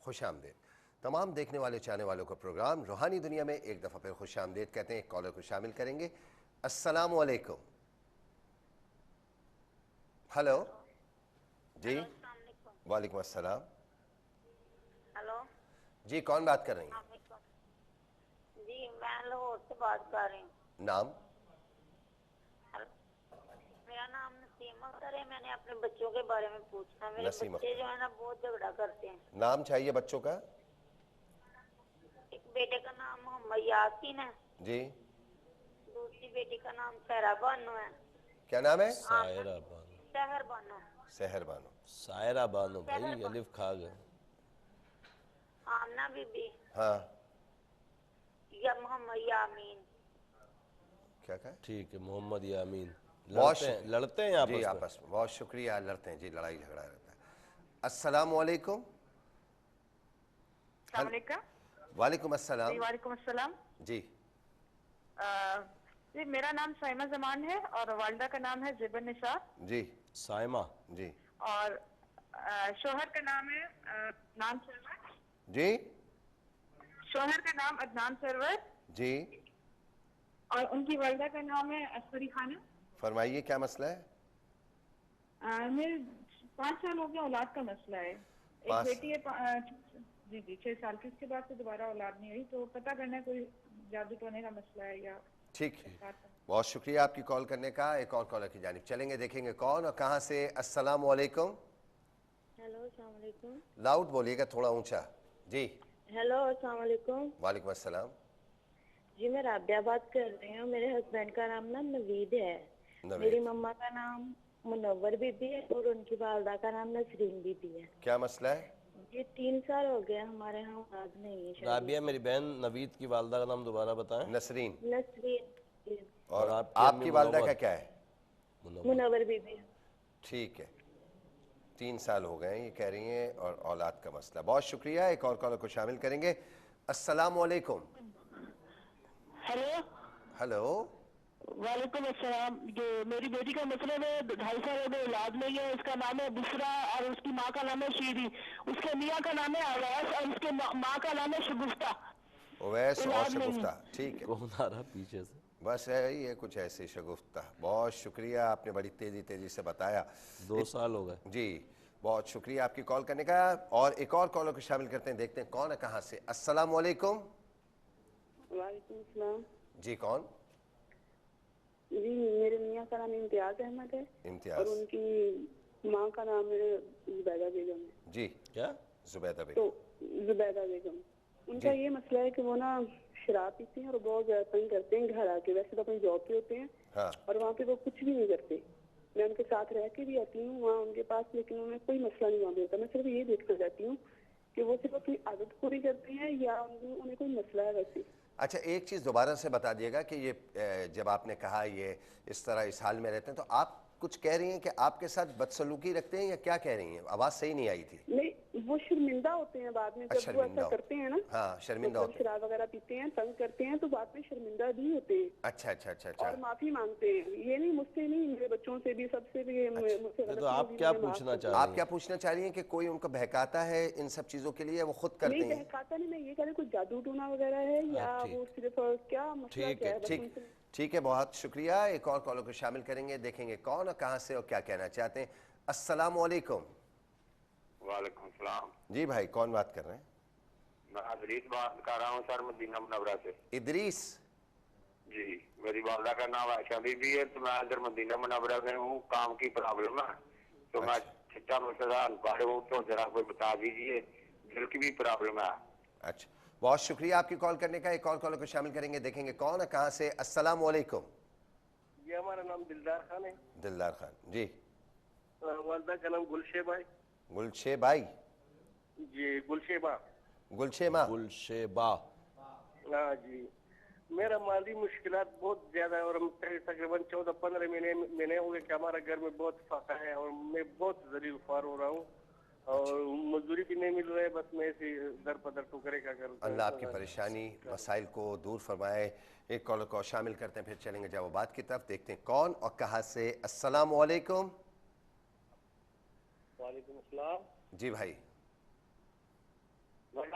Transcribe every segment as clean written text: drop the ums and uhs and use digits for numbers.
خوش آمدید تمام دیکھنے والے چاہنے والوں کو پروگرام روحانی دنیا میں ایک دفعہ پھر خوش آمدید کہتے ہیں. ایک کالر کو شامل کریں گے. السلام علیکم. ہلو جی السلام علیکم. وعلیکم السلام. ہلو جی کون بات کر رہی ہیں؟ جی میں لاہور سے بات کر رہی ہوں. نام؟ میرا نام نسیم اختر ہے. میں نے اپنے بچوں کے بارے میں پوچھنا. میرے نسیم بچے اختر. جو ہے نا بہت جھگڑا کرتے ہیں. نام چاہیے بچوں کا؟ ایک بیٹے کا نام محمد یاسین ہے. جی. دوسری بیٹی کا نام سہرا بانو ہے. کیا نام ہے؟ سائرہ بانو. سحر بانو. سحر بانو. سائرہ بانو سحر بھائی بانو. الف کھا گئے. آمنہ بی بی. ہاں یا محمد یامین. کیا کہا؟ ٹھیک ہے محمد یامین. بہت لڑتے ہیں جی آپس میں. آپس میں بہت شکریہ. لڑتے ہیں جی, لڑائی جھگڑا رہتا ہے. السلام علیکم. السلام علیکم. وعلیکم جی السلام. وعلیکم السلام. جی جی میرا نام سائمہ زمان ہے اور والدہ کا نام ہے زیبا نثار. جی سائمہ. جی اور شوہر کا نام ہے عدنان سرور. جی شوہر کا نام عدنان سرور جی اور ان کی والدہ کا نام ہے اسفری خانم. فرمائیے کیا مسئلہ ہے؟ میرے 5 سال ہو گیا اولاد کا مسئلہ ہے. ایک بیٹی ہے جی 6 سال کی. اس کے بعد سے دوبارہ اولاد نہیں ہوئی تو پتہ کرنا ہے کوئی جادو ٹونے کا مسئلہ ہے یا ٹھیک ہے. بہت شکریہ آپ کی کال کرنے کا. ایک اور کالر کی جانب چلیں گے, دیکھیں گے کون اور کہاں سے. السلام علیکم. ہیلو السلام علیکم. لاؤڈ بولیے گا تھوڑا اونچا. جی ہیلو السلام علیکم. وعلیکم السلام. جی میں رابعہ بات کر رہی ہوں. میرے ہسبینڈ کا نام نا نوید ہے. میری نوید. مما کا نام منور بی بی ہے اور ان کی والدہ کا نام نسرین بی بی ہے. کیا مسئلہ ہے؟ یہ 3 سال ہو گیا ہمارے ہاں اولاد نہیں ہے شادی رابعہ کی. میری بہن. نوید کی والدہ کا نام دوبارہ بتائیں. نسرین. نسرین. اور کی آپ امی کی والدہ منور. کا کیا ہے؟ منور بی بی. ٹھیک ہے. 3 سال ہو گئے ہیں یہ کہہ رہی ہیں, اور اولاد کا مسئلہ. بہت شکریہ. ایک اور کالر کو شامل کریں گے. السلام علیکم. ہیلو ہلو وعلیکم السلام. جو میری بیٹی کا مسئلہ ہے 2.5 سال ہو گئے اولاد نہیں ہے. اس کا نام ہے بسرا اور اس کی ماں کا نام ہے شیری. اس کے میاں کا نام ہے اویس اور اس کے ماں کا نام ہے شگفتہ. اویس اور اولاد نہیں. شگفتہ. ٹھیک ہے. کون آ رہا پیچھے سے؟ بس ہے ہی ہے کچھ ایسے شگفتہ. بہت شکریہ آپ نے بڑی تیزی سے بتایا. 2 سال ہو گئے. جی بہت شکریہ آپ کی کال کرنے کا. اور ایک اور کالر کو شامل کرتے ہیں, دیکھتے ہیں کون ہے کہاں سے. السلام علیکم. وعلیکم السلام. جی کون؟ جی میرے میاں کا نام امتیاز احمد ہے. اور امتیاز. ان کی ماں کا نام ہے زبیدہ بیگم ہے. جی کیا؟ زبیدہ بیگم. تو زبیدہ بیگم ان کا جی یہ مسئلہ ہے کہ وہ نا شراب پیتے ہیں اور بہت زیادہ تنگ کرتے ہیں گھر آ کے. ویسے تو اپنی جاب پہ ہوتے ہیں ہاں اور وہاں پہ وہ کچھ بھی نہیں کرتے. میں ان کے ساتھ رہ کے بھی آتی ہوں وہاں ان کے پاس, لیکن انہیں کوئی مسئلہ نہیں وہاں پہ ہوتا. میں صرف یہ دیکھنا چاہتی ہوں کہ وہ صرف اپنی عادت پوری کرتے ہیں یا انہیں کوئی مسئلہ ہے ویسے. اچھا ایک چیز دوبارہ سے بتا دیے گا کہ یہ جب آپ نے کہا یہ اس طرح اس حال میں رہتے ہیں تو آپ کچھ کہہ رہی ہیں کہ آپ کے ساتھ بدسلوکی رکھتے ہیں یا کیا کہہ رہی ہیں؟ آواز صحیح نہیں آئی تھی. نہیں وہ شرمندہ ہوتے ہیں بعد میں جب وہ ایسا کرتے ہیں نا. ہاں شرمندہ جب ہوتے ہیں. شراب وغیرہ پیتے ہیں تنگ کرتے ہیں تو بعد میں شرمندہ بھی ہوتے ہیں. اچھا اچھا اچھا اچھا. اور معافی مانگتے ہیں. یہ نہیں مجھ سے نہیں, میرے بچوں سے بھی, سب سے بھی مجھ سے تو غلطی آپ ہوگی کیا مجھے معاف پوچھنا کر چاہ دیں. رہی آپ ہیں؟ کیا پوچھنا چاہ رہی ہیں کہ کوئی ان کو بہکاتا ہے ان سب چیزوں کے لیے, وہ خود کرتے نہیں ہیں؟ بہکاتا نہیں. میں یہ کہہ رہی کوئی جادو ٹونا وغیرہ ہے یا وہ صرف کیا مسئلہ ٹھیک کیا ہے ہے بس ان سے. ٹھیک ہے. بہت شکریہ. ایک اور کالر کو شامل کریں گے, دیکھیں گے کون اور کہاں سے اور کیا کہنا چاہتے ہیں. السلام علیکم. وعلیکم السلام. جی بھائی کون بات کر رہے ہیں؟ میں ادریس بات کر رہا ہوں سر, مدینہ منورہ سے. ادریس. جی میری والدہ کا نام عائشہ بی بی ہے. تو میں ادھر مدینہ منورہ میں ہوں, کام کی پرابلم ہے تو میں چھٹا مسئلہ پڑھ ہوں, تو ذرا کوئی بتا دیجیے. دل کی بھی پرابلم ہے. اچھا بہت شکریہ آپ کی کال کرنے کا. ایک اور کالر کو شامل کریں گے, دیکھیں گے کون ہے کہاں سے. السلام علیکم. یہ ہمارا نام دلدار خان ہے. دلدار خان. جی والدہ کا نام گلشیبہ ہے. گلشیبائی. جی گلشیبہ. گلشیبہ. گلشیبہ. ہاں جی. میرا مالی مشکلات بہت زیادہ ہے اور تقریباً 14-15 مہینے ہو گئے کہ ہمارا گھر میں بہت فاقہ ہے اور میں بہت ذلیل خوار ہو رہا ہوں اور مزدوری بھی نہیں مل رہا ہے. بس میں ایسے در پدر ٹوکرے کا کرتا ہوں. اللہ آپ کی پریشانی مسائل کو دور فرمائے. ایک کالر کو شامل کرتے ہیں, پھر چلیں گے جوابات کی طرف. دیکھتے ہیں کون اور کہاں سے. السلام علیکم. وعلیکم السلام. جی بھائی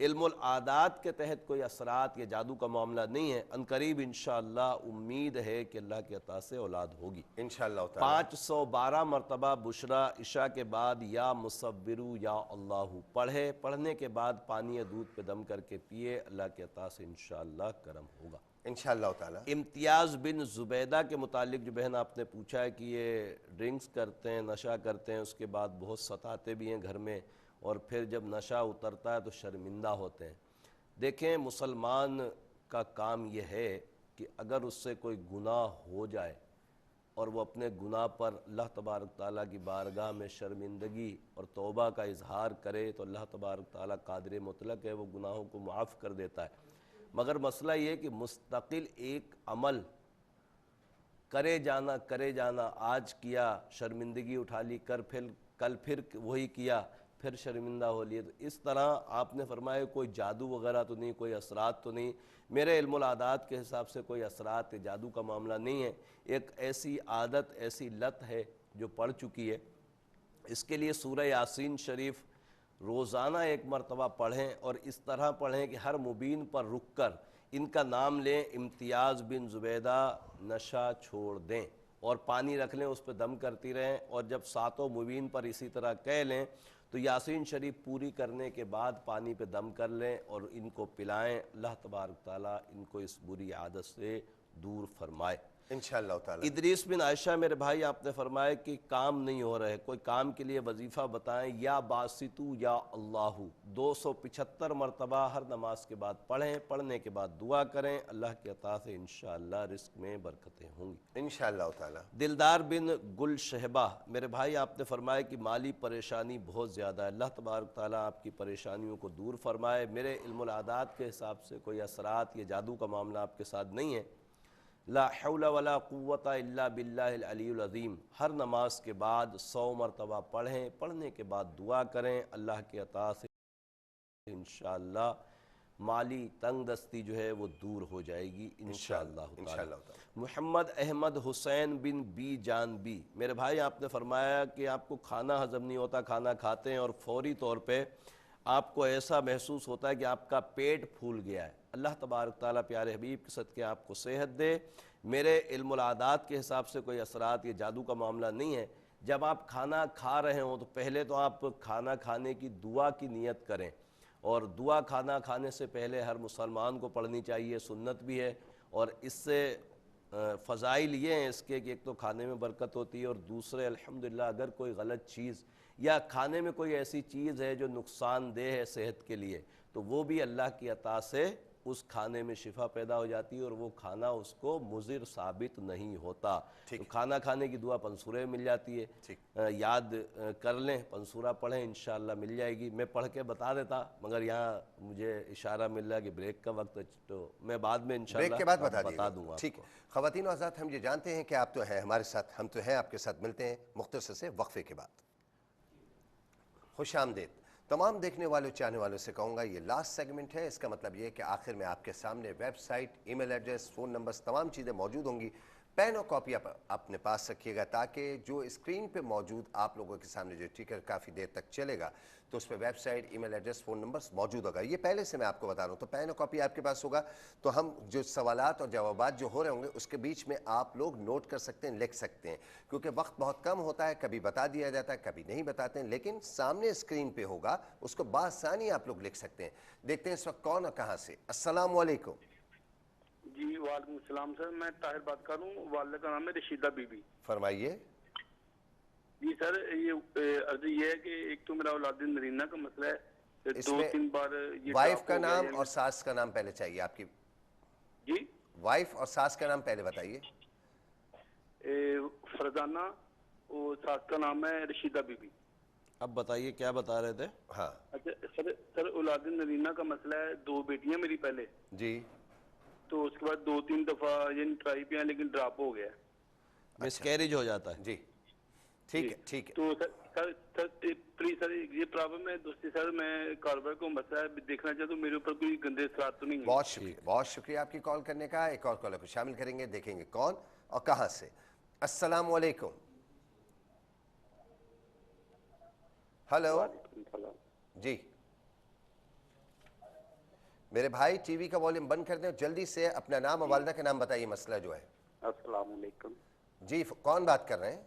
علم العادات کے تحت کوئی اثرات یا جادو کا معاملہ نہیں ہے. عنقریب انشاءاللہ امید ہے کہ اللہ کی عطا سے اولاد ہوگی. انشاءاللہ تعالی 512 مرتبہ بشرا عشاء کے بعد یا مصورو یا اللہ پڑھے، پڑھنے کے بعد پانی یا دودھ پہ دم کر کے پیے، اللہ کی عطا سے انشاءاللہ کرم ہوگا. انشاءاللہ تعالی. امتیاز بن زبیدہ کے متعلق جو بہن آپ نے پوچھا ہے کہ یہ ڈرنکس کرتے ہیں، نشہ کرتے ہیں، اس کے بعد بہت ستاتے بھی ہیں گھر میں، اور پھر جب نشہ اترتا ہے تو شرمندہ ہوتے ہیں. دیکھیں مسلمان کا کام یہ ہے کہ اگر اس سے کوئی گناہ ہو جائے اور وہ اپنے گناہ پر اللہ تبارک تعالیٰ کی بارگاہ میں شرمندگی اور توبہ کا اظہار کرے تو اللہ تبارک تعالیٰ قادر مطلق ہے، وہ گناہوں کو معاف کر دیتا ہے. مگر مسئلہ یہ کہ مستقل ایک عمل کرے جانا، آج کیا شرمندگی اٹھا لی، کل پھر وہی کیا، پھر شرمندہ ہو لیے، تو اس طرح آپ نے فرمایا کوئی جادو وغیرہ تو نہیں، کوئی اثرات تو نہیں. میرے علم العادات کے حساب سے کوئی اثرات جادو کا معاملہ نہیں ہے. ایک ایسی عادت، ایسی لت ہے جو پڑ چکی ہے. اس کے لیے سورہ یاسین شریف روزانہ 1 مرتبہ پڑھیں، اور اس طرح پڑھیں کہ ہر مبین پر رک کر ان کا نام لیں، امتیاز بن زبیدہ نشہ چھوڑ دیں، اور پانی رکھ لیں، اس پہ دم کرتی رہیں، اور جب 7 مبین پر اسی طرح کہہ لیں تو یاسین شریف پوری کرنے کے بعد پانی پہ دم کر لیں اور ان کو پلائیں. اللہ تبارک تعالیٰ ان کو اس بری عادت سے دور فرمائے. انشاءاللہ تعالی. ادریس بن عائشہ میرے بھائی آپ نے فرمایا کہ کام نہیں ہو رہے، کوئی کام کے لیے وظیفہ بتائیں. یا باسطو یا اللہ 275 مرتبہ ہر نماز کے بعد پڑھیں، پڑھنے کے بعد دعا کریں، اللہ کی عطا سے انشاءاللہ رزق میں برکتیں ہوں گی. انشاءاللہ تعالی. دلدار بن گل شہبہ میرے بھائی آپ نے فرمایا کہ مالی پریشانی بہت زیادہ ہے، اللہ تبارک تعالیٰ آپ کی پریشانیوں کو دور فرمائے. میرے علم العادات کے حساب سے کوئی اثرات یا جادو کا معاملہ آپ کے ساتھ نہیں ہے. لا حول ولا قوت الا باللہ العلی العظیم ہر نماز کے بعد 100 مرتبہ پڑھیں، پڑھنے کے بعد دعا کریں، اللہ کی عطا سے انشاءاللہ مالی تنگ دستی جو ہے وہ دور ہو جائے گی انشاءاللہ تعالی. محمد احمد حسین بن بی جان بی میرے بھائی آپ نے فرمایا کہ آپ کو کھانا ہضم نہیں ہوتا، کھانا کھاتے ہیں اور فوری طور پہ آپ کو ایسا محسوس ہوتا ہے کہ آپ کا پیٹ پھول گیا ہے. اللہ تبارک تعالیٰ پیارے حبیب کے صدقے آپ کو صحت دے. میرے علم العادات کے حساب سے کوئی اثرات یا جادو کا معاملہ نہیں ہے. جب آپ کھانا کھا رہے ہوں تو پہلے تو آپ کھانا کھانے کی دعا کی نیت کریں، اور دعا کھانا کھانے سے پہلے ہر مسلمان کو پڑھنی چاہیے، سنت بھی ہے. اور اس سے فضائل یہ ہیں اس کے کہ ایک تو کھانے میں برکت ہوتی ہے، اور دوسرے الحمدللہ اگر کوئی غلط چیز یا کھانے میں کوئی ایسی چیز ہے جو نقصان دہ ہے صحت کے لیے تو وہ بھی اللہ کی عطا سے اس کھانے میں شفا پیدا ہو جاتی ہے، اور وہ کھانا اس کو مضر ثابت نہیں ہوتا. تو کھانا کھانے کی دعا پنسورے میں مل جاتی ہے، یاد کر لیں، پنسورہ پڑھیں، انشاءاللہ مل جائے گی. میں پڑھ کے بتا دیتا مگر یہاں مجھے اشارہ مل رہا ہے کہ بریک کا وقت ہے، تو میں بعد میں انشاءاللہ بریک کے بعد بتا دوں گا. ٹھیک. خواتین و حضرات ہم یہ جانتے ہیں کہ آپ تو ہیں ہمارے ساتھ، ہم تو ہیں آپ کے ساتھ، ملتے ہیں مختصر سے وقفے کے بعد. خوش آمدید. تمام دیکھنے والوں چاہنے والوں سے کہوں گا یہ لاسٹ سیگمنٹ ہے. اس کا مطلب یہ کہ آخر میں آپ کے سامنے ویب سائٹ، ای میل ایڈریس، فون نمبرز، تمام چیزیں موجود ہوں گی. پین اور کاپی اپنے پاس رکھیے گا تاکہ جو اسکرین پہ موجود آپ لوگوں کے سامنے جو ٹیکر کافی دیر تک چلے گا تو اس پہ ویب سائٹ، ای میل ایڈریس، فون نمبرز موجود ہوگا. یہ پہلے سے میں آپ کو بتا رہا ہوں. تو پین اور کاپی آپ کے پاس ہوگا تو ہم جو سوالات اور جوابات جو ہو رہے ہوں گے اس کے بیچ میں آپ لوگ نوٹ کر سکتے ہیں، لکھ سکتے ہیں، کیونکہ وقت بہت کم ہوتا ہے. کبھی بتا دیا جاتا ہے، کبھی نہیں بتاتے ہیں، لیکن سامنے اسکرین پہ ہوگا، اس کو بآسانی آپ لوگ لکھ سکتے ہیں. دیکھتے ہیں اس وقت کون اور کہاں سے. السلام علیکم. جی وعلیکم السلام سر، میں طاہر بات کر رہا ہوں، والدہ کا نام ہے رشیدہ بی بی. فرمائیے. جی سر یہ عرض یہ ہے کہ ایک تو میرا اولاد نرینہ کا مسئلہ ہے، اس 2-3 بار یہ وائف کا نام اور ساس کا نام پہلے چاہیے آپ کی. جی وائف اور ساس کا نام پہلے بتائیے. فرزانہ، اور ساس کا نام ہے رشیدہ بی بی. اب بتائیے کیا بتا رہے تھے؟ ہاں اچھا سر اولاد نرینہ کا مسئلہ ہے، 2 بیٹیاں میری پہلے، جی، تو اس کے بعد 2-3 دفعہ یعنی ٹرائی پہ ہیں لیکن ڈراپ ہو گیا. مس کیریج ہو جاتا ہے. جی ٹھیک ہے ٹھیک ہے. تو سر یہ پرابلم ہے دوسری سر، میں کاروبار کو مسئلہ ہے دیکھنا چاہتا ہوں، میرے اوپر کوئی گندے اثرات تو نہیں ہیں. بہت شکریہ، بہت شکریہ آپ کی کال کرنے کا. ایک اور کالر کو شامل کریں گے، دیکھیں گے کون اور کہاں سے. السلام علیکم. ہلو. جی میرے بھائی ٹی وی کا والیوم بند کر دیں اور جلدی سے اپنا نام اور والدہ کا نام بتائیے، مسئلہ جو ہے۔ السلام علیکم جی کون بات کر رہے ہیں؟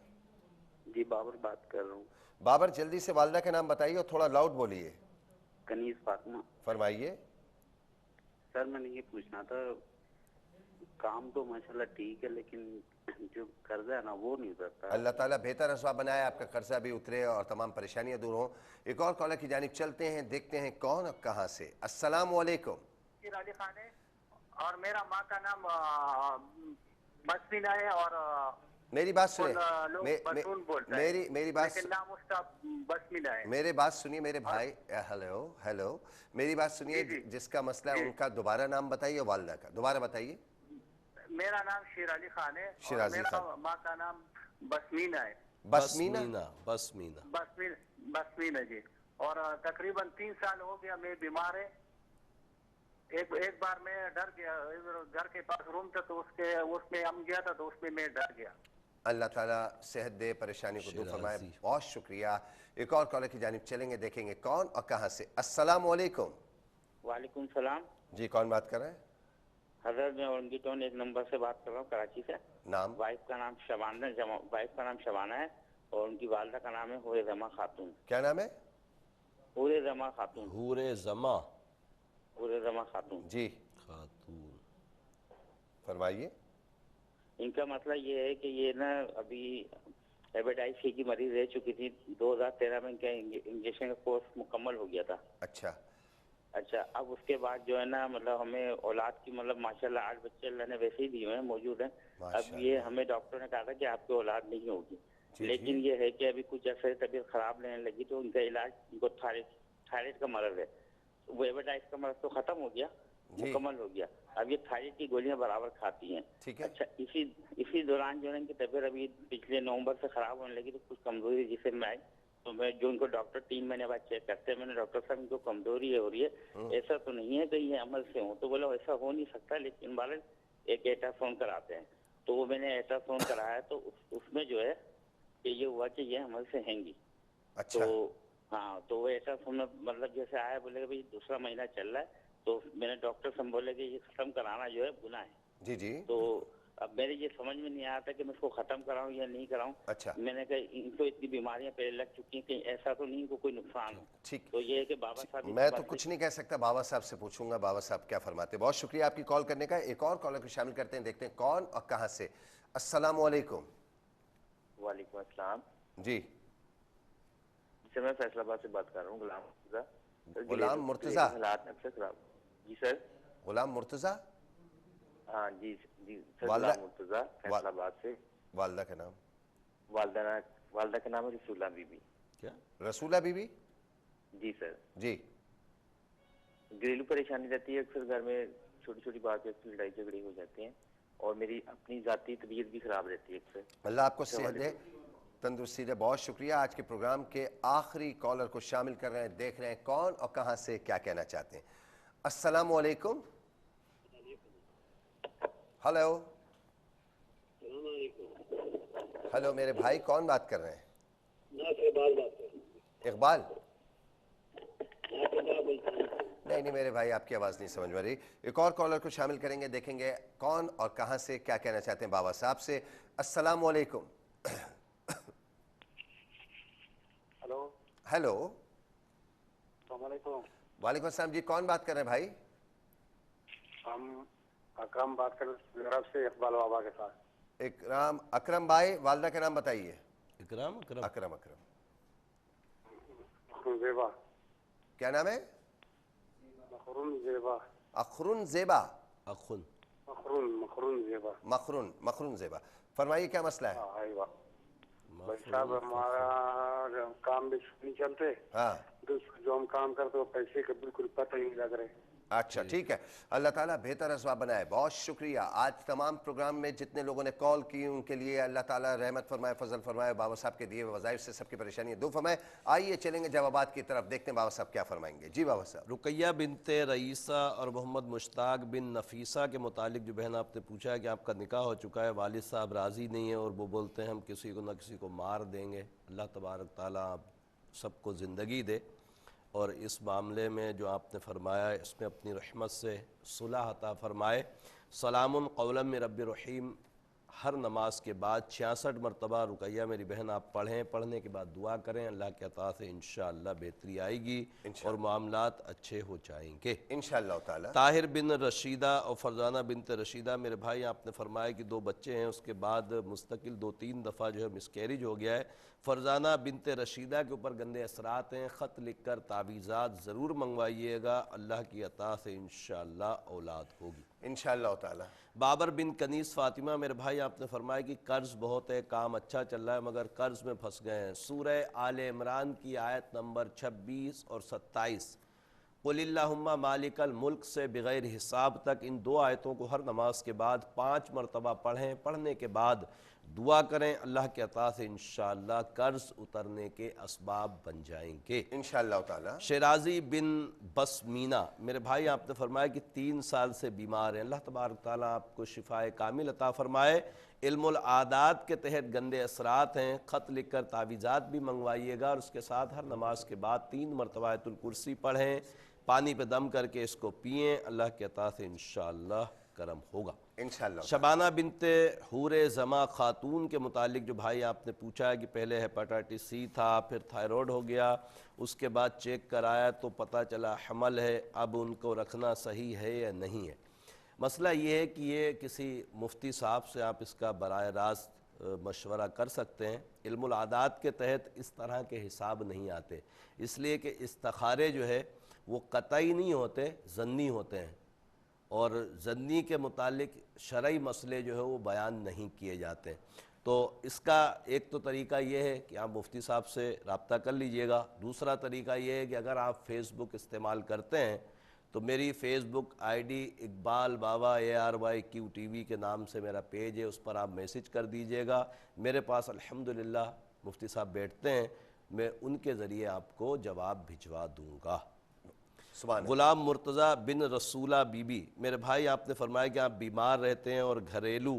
جی بابر بات کر رہا ہوں۔ بابر جلدی سے والدہ کا نام بتائیے اور تھوڑا لاؤڈ بولیے۔ کنیز فاطمہ۔ فرمائیے۔ سر میں نے یہ پوچھنا تھا، کام تو ماشاءاللہ ٹھیک ہے لیکن جو قرضہ ہے نا وہ نہیں اترتا۔ اللہ تعالیٰ بہتر اسباب بنائے، آپ کا قرضہ بھی اترے اور تمام پریشانیاں دور ہوں۔ ایک اور کالر کی جانب چلتے ہیں، دیکھتے ہیں کون اور کہاں سے۔ السلام علیکم۔ شیر علی خان ہے اور میرا ماں کا نام مسفینہ ہے اور میری بات سنیں، میری بات نام اس کا بسمینہ ہے۔ میرے بات سنیے میرے بھائی، ہیلو میری بات سنیے، جس کا مسئلہ ہے ان کا دوبارہ نام بتائیے اور والدہ کا دوبارہ بتائیے۔ میرا نام شیر علی خان ہے اور میرا ماں کا نام بسمینہ ہے۔ بسمینہ جی، اور تقریباً 3 سال ہو گیا میں بیمار ہے۔ ایک بار میں ڈر گیا، گھر کے پاس روم تھا تو اس میں ہم گیا تھا تو اس میں ڈر گیا۔ اللہ تعالیٰ صحت دے، پریشانی کو دور فرمائے۔ بہت شکریہ۔ ایک اور کالر کی جانب چلیں گے، دیکھیں گے کون اور کہاں سے۔ السلام علیکم۔ وعلیکم السلام جی کون بات کر رہے ہیں؟ حضرت میں اورنگی ٹون 1 نمبر سے بات کر رہا ہوں، کراچی سے۔ نام؟ وائف کا نام شبانہ ہے اور ان کی والدہ کا نام ہے حور زما خاتون۔ کیا نام ہے؟ حور زما خاتون۔ حور زما خاتون جی خاتون، فرمائیے۔ ان کا مسئلہ یہ ہے کہ یہ نا ابھی ہیپاٹائٹس سی کی مریض رہ چکی تھی، 2013 میں ان کا انجیکشن کا کورس مکمل ہو گیا تھا۔ اچھا اب اس کے بعد جو ہے نا مطلب ہمیں اولاد کی مطلب ماشاءاللہ 8 بچے اللہ نے ویسے ہی دیے ہیں، موجود ہیں۔ اب یہ ہمیں ڈاکٹر نے کہا تھا کہ آپ کی اولاد نہیں ہوگی، لیکن یہ ہے کہ ابھی کچھ عرصے طبیعت خراب لینے لگی تو ان کا علاج، ان کو تھائرائیڈ کا مرض ہے، وہ ہیپاٹائٹس کا مرض تو ختم ہو گیا، مکمل ہو گیا، اب یہ تھائرائیڈ کی گولیاں برابر کھاتی ہیں۔ اچھا اسی دوران جو ہے ان کی طبیعت ابھی پچھلے نومبر سے خراب ہونے لگی تو کچھ کمزوری جسم میں آئی، تو میں جو ان کو ڈاکٹر 3 مہینے بعد چیک کرتے ہیں، میں نے ڈاکٹر صاحب ان کو کمزوری ہو رہی ہے، ایسا تو نہیں ہے کہ یہ عمل سے ہوں، تو بولا ایسا ہو نہیں سکتا، لیکن بارے ایک الٹراساؤنڈ کراتے ہیں، تو وہ میں نے الٹراساؤنڈ کرایا تو اس میں جو ہے کہ یہ ہوا کہ یہ عمل سے ہیں گی۔ تو ہاں تو وہ الٹراساؤنڈ مطلب جیسے آیا، بولے کہ 2 مہینہ چل رہا ہے، تو میں نے ڈاکٹر سے بولے کہ یہ ختم کرانا جو ہے گناہ ہے۔ جی تو اب میرے یہ سمجھ میں نہیں آتا کہ میں اس کو ختم کراؤں یا نہیں کراؤں۔ میں نے کہا ان کو اتنی بیماریاں پہلے لگ چکی ہیں کہ ایسا تو نہیں کوئی نقصان ہو۔ تو یہ ہے کہ بابا صاحب، میں تو کچھ نہیں کہہ سکتا، بابا صاحب سے پوچھوں گا بابا صاحب کیا فرماتے۔ بہت شکریہ آپ کی کال کرنے کا۔ ایک اور کالر کو شامل کرتے ہیں، دیکھتے ہیں کون اور کہاں سے۔ السلام علیکم۔ وعلیکم السلام جی سر، میں فیصل آباد سے بات کر رہا ہوں، غلام مرتضی۔ حالات اکثر خراب۔ جی سر۔ غلام مرتضی؟ ہاں جی سر، غلام مرتضی فیصل آباد سے۔ والدہ کا نام؟ والدہ کا نام ہے رسولہ بی بی۔ کیا رسولہ بی بی؟ جی سر۔ جی گھریلو پریشانی رہتی ہے اکثر، گھر میں چھوٹی چھوٹی بات پہ لڑائی جھگڑے ہو جاتے ہیں، اور میری اپنی ذاتی طبیعت بھی خراب رہتی ہے اکثر۔ اللہ آپ کو صحت دے، تندرستی دے۔ بہت شکریہ۔ آج کے پروگرام کے آخری کالر کو شامل کر رہے ہیں، دیکھ رہے ہیں کون اور کہاں سے کیا کہنا چاہتے ہیں۔ السلام علیکم۔ ہلو ہلو میرے بھائی کون بات کر رہے ہیں؟ اقبال؟ نہیں میرے بھائی آپ کی آواز نہیں سمجھ میں رہی۔ ایک اور کالر کو شامل کریں گے، دیکھیں گے کون اور کہاں سے کیا کہنا چاہتے ہیں بابا صاحب سے۔ السلام علیکم۔ ہیلو السلام علیکم۔ وعلیکم السلام جی، کون بات کر رہے ہیں بھائی؟ ہم اکرم بات کر رہے ہیں سے، اقبال بابا کے ساتھ۔ اکرم بھائی، والدہ کا نام بتائیے۔ اکرم مخرون زیبا۔ کیا نام ہے؟ مخرون زیبا۔ اخرون زیبا؟ مخرون زیبا۔ فرمائیے کیا مسئلہ ہے؟ بھائی صاحب ہمارا کام بھی نہیں چلتے، جو ہم کام کرتے وہ پیسے کا بالکل پتہ ہی نہیں لگ رہے۔ اچھا ٹھیک ہے، اللہ تعالیٰ بہتر اسباب بنائے۔ بہت شکریہ۔ آج تمام پروگرام میں جتنے لوگوں نے کال کی ان کے لیے اللہ تعالیٰ رحمت فرمائے، فضل فرمائے، بابا صاحب کے دیے وظائف سے سب کی پریشانیاں دور فرمائے۔ آئیے چلیں گے جوابات کی طرف، دیکھتے ہیں بابا صاحب کیا فرمائیں گے۔ جی بابا صاحب۔ رقیہ بنت رئیسہ اور محمد مشتاق بن نفیسہ کے متعلق جو بہن آپ نے پوچھا ہے کہ آپ کا نکاح ہو چکا ہے، والد صاحب راضی نہیں ہیں اور وہ بولتے ہیں ہم کسی کو نہ کسی کو مار دیں گے۔ اللہ تبارک تعالیٰ آپ سب کو زندگی دے۔ اور اس معاملے میں جو آپ نے فرمایا اس میں اپنی رحمت سے صلح عطا فرمائے۔ سلام قولا من رب رحیم ہر نماز کے بعد 66 مرتبہ رقیہ میری بہن آپ پڑھیں، پڑھنے کے بعد دعا کریں، اللہ کے عطا سے انشاءاللہ بہتری آئے گی اور معاملات اچھے ہو جائیں گے انشاءاللہ تعالی۔ طاہر بن رشیدہ اور فرزانہ بنت رشیدہ میرے بھائی آپ نے فرمایا کہ 2 بچے ہیں، اس کے بعد مستقل 2-3 دفعہ جو ہے مسکیریج ہو گیا ہے۔ فرزانہ بنت رشیدہ کے اوپر گندے اثرات ہیں، خط لکھ کر تعویذات ضرور منگوائیے گا، اللہ کی عطا سے انشاءاللہ اولاد ہوگی انشاءاللہ تعالی۔ بابر بن کنیز فاطمہ میرے بھائی آپ نے فرمایا کہ قرض بہت ہے، کام اچھا چل رہا ہے مگر قرض میں پھنس گئے ہیں۔ سورہ آل عمران کی آیت نمبر 26 اور 27 قل اللہم مالک الملک سے بغیر حساب تک، ان 2 آیتوں کو ہر نماز کے بعد 5 مرتبہ پڑھیں، پڑھنے کے بعد دعا کریں، اللہ کے عطا سے انشاءاللہ قرض اترنے کے اسباب بن جائیں گے انشاءاللہ تعالی۔ شیرازی بن بسمینہ میرے بھائی آپ نے فرمایا کہ 3 سال سے بیمار ہیں، اللہ تبارک تعالیٰ آپ کو شفائے کامل عطا فرمائے۔ علم العادات کے تحت گندے اثرات ہیں، خط لکھ کر تعویذات بھی منگوائیے گا اور اس کے ساتھ ہر نماز کے بعد 3 مرتبہ آیت الکرسی پڑھیں، پانی پہ دم کر کے اس کو پئیں، اللہ کے عطا سے انشاءاللہ کرم ہوگا انشاءاللہ۔ شبانہ بنت حور زما خاتون کے متعلق جو بھائی آپ نے پوچھا ہے کہ پہلے ہیپاٹائٹس سی تھا، پھر تھائرائیڈ ہو گیا، اس کے بعد چیک کرایا تو پتہ چلا حمل ہے، اب ان کو رکھنا صحیح ہے یا نہیں ہے؟ مسئلہ یہ ہے کہ یہ کسی مفتی صاحب سے آپ اس کا براہ راست مشورہ کر سکتے ہیں۔ علم العادات کے تحت اس طرح کے حساب نہیں آتے، اس لیے کہ استخارے جو ہے وہ قطعی نہیں ہوتے، ظنی ہوتے ہیں، اور ظنی کے متعلق شرعی مسئلے جو ہے وہ بیان نہیں کیے جاتے۔ تو اس کا ایک تو طریقہ یہ ہے کہ آپ مفتی صاحب سے رابطہ کر لیجئے گا، دوسرا طریقہ یہ ہے کہ اگر آپ فیس بک استعمال کرتے ہیں تو میری Facebook I D Iqbal Baba ARYQTV کے نام سے میرا پیج ہے، اس پر آپ میسج کر دیجئے گا۔ میرے پاس الحمدللہ مفتی صاحب بیٹھتے ہیں، میں ان کے ذریعے آپ کو جواب بھجوا دوں گا۔ غلام مرتضیٰ بن رسولہ بی بی میرے بھائی آپ نے فرمایا کہ آپ بیمار رہتے ہیں اور گھریلو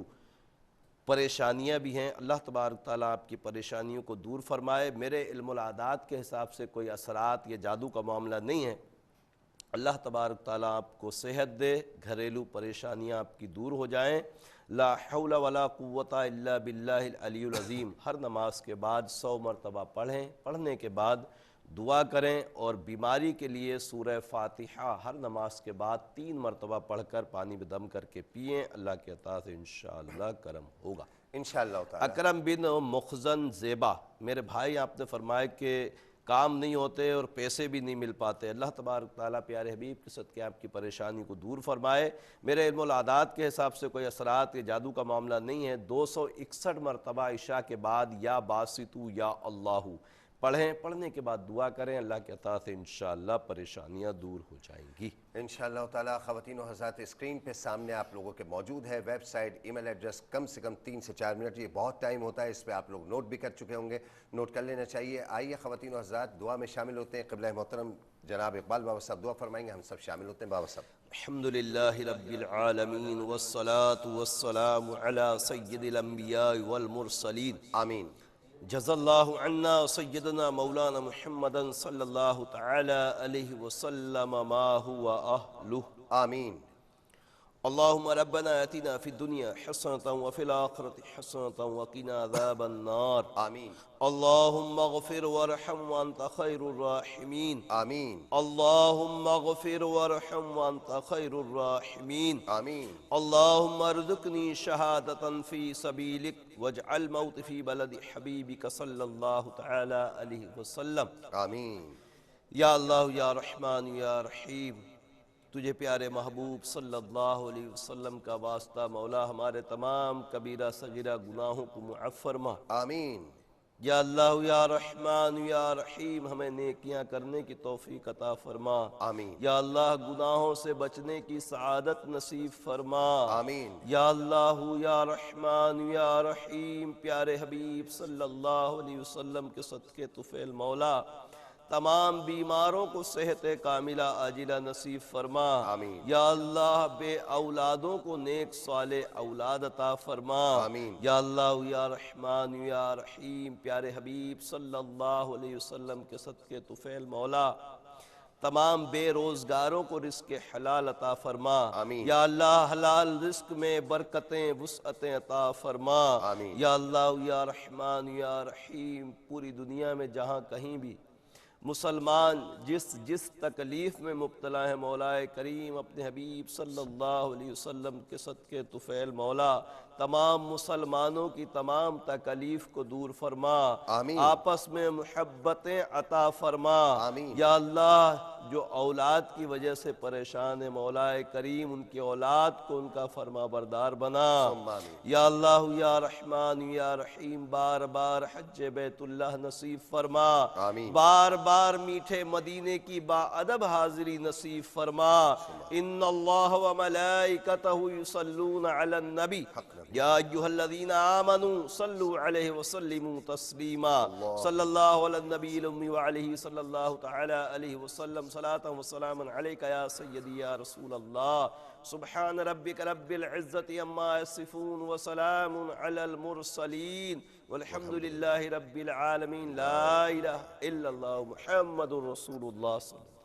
پریشانیاں بھی ہیں، اللہ تبارک تعالیٰ آپ کی پریشانیوں کو دور فرمائے۔ میرے علم العادات کے حساب سے کوئی اثرات یا جادو کا معاملہ نہیں ہے، اللہ تبارک تعالیٰ آپ کو صحت دے، گھریلو پریشانیاں آپ کی دور ہو جائیں۔ لا حول ولا قوت الا باللہ العلی العظیم ہر نماز کے بعد 100 مرتبہ پڑھیں، پڑھنے کے بعد دعا کریں، اور بیماری کے لیے سورہ فاتحہ ہر نماز کے بعد 3 مرتبہ پڑھ کر پانی میں دم کر کے پئیں، اللہ کے عطا سے انشاءاللہ کرم ہوگا انشاءاللہ تعالی۔ اکرم بن مخزن زیبا میرے بھائی آپ نے فرمایا کہ کام نہیں ہوتے اور پیسے بھی نہیں مل پاتے، اللہ تبارک تعالیٰ پیارے حبیب کے صدقے آپ کی پریشانی کو دور فرمائے۔ میرے علم العادات کے حساب سے کوئی اثرات یا جادو کا معاملہ نہیں ہے، 261 مرتبہ عشاء کے بعد یا باسطو یا اللہ پڑھیں، پڑھنے کے بعد دعا کریں، اللہ کے عطا سے انشاءاللہ پریشانیاں دور ہو جائیں گی انشاءاللہ تعالیٰ۔ خواتین و حضرات اسکرین پہ سامنے آپ لوگوں کے موجود ہے ویب سائٹ، ای میل ایڈریس، کم سے کم 3 سے 4 منٹ، یہ بہت ٹائم ہوتا ہے، اس پہ آپ لوگ نوٹ بھی کر چکے ہوں گے، نوٹ کر لینا چاہیے۔ آئیے خواتین و حضرات دعا میں شامل ہوتے ہیں۔ قبلہ محترم جناب اقبال بابا صاحب دعا فرمائیں گے، ہم سب شامل ہوتے ہیں۔ بابا صاحب۔ الحمدللہ رب العالمین والصلاة والسلام علی سید الانبیاء والمرسلین، آمین۔ جزا اللہ عنا سیدنا مولانا محمد صلی اللہ تعالی علیہ وسلم ما هو اہلہ، آمین۔ اللہم ربنا آتنا فی الدنیا حسنة وفی الآخرة حسنة وقنا عذاب النار، آمین۔ اللہم اغفر وارحم وانت خیر الراحمین، آمین۔ اللہم اغفر وارحم وانت خیر الراحمین، آمین۔ اللہم ارزقنی شہادتا فی سبیلک واجعل موت فی بلد حبیبک صلی اللہ تعالی علیہ وسلم، آمین۔ یا اللہ یا رحمان یا رحیم، تجھے پیارے محبوب صلی اللہ علیہ وسلم کا واسطہ مولا ہمارے تمام کبیرہ صغیرہ گناہوں کو معاف فرما۔ آمین۔ یا اللہ یا رحمان یا رحیم ہمیں نیکیاں کرنے کی توفیق عطا فرما۔ آمین۔ یا اللہ گناہوں سے بچنے کی سعادت نصیب فرما۔ آمین۔ یا اللہ یا رحمان یا رحیم پیارے حبیب صلی اللہ علیہ وسلم کے صدقے طفیل مولا تمام بیماروں کو صحت کاملہ عاجلہ نصیب فرما۔ آمین۔ یا اللہ بے اولادوں کو نیک صالح اولاد عطا فرما۔ آمین۔ یا اللہ یا رحمان یا رحیم پیارے حبیب صلی اللہ علیہ وسلم کے صدقے طفیل مولا تمام بے روزگاروں کو رزق حلال عطا فرما یا اللہ حلال رزق میں برکتیں وسعتیں عطا فرما یا اللہ یا رحمان یا رحیم پوری دنیا میں جہاں کہیں بھی مسلمان جس تکلیف میں مبتلا ہے مولا کریم اپنے حبیب صلی اللہ علیہ وسلم کے صدقے طفیل مولا تمام مسلمانوں کی تمام تکلیف کو دور فرما آپس میں محبتیں عطا فرما یا اللہ جو اولاد کی وجہ سے پریشان ہے مولا کریم ان کی اولاد کو ان کا فرما بردار بنا یا اللہ یا رحمان یا رحیم بار بار حج بیت اللہ نصیب فرما بار بار میٹھے مدینے کی با ادب حاضری نصیب فرما ان اللہ و ملائکتہ یصلون علی النبی یا ایہا الذین آمنوا صلوا علیہ وسلموا تسلیما صلی اللہ علی النبی الامی وعلیہ صلی اللہ تعالی علیہ وسلم صلاة و سلاما علیکہ یا سیدی یا رسول اللہ سبحان ربک رب العزت اما یصفون وسلام علی المرسلین والحمد للہ رب العالمین لا الہ الا اللہ محمد رسول اللہ صلی اللہ علیہ وسلم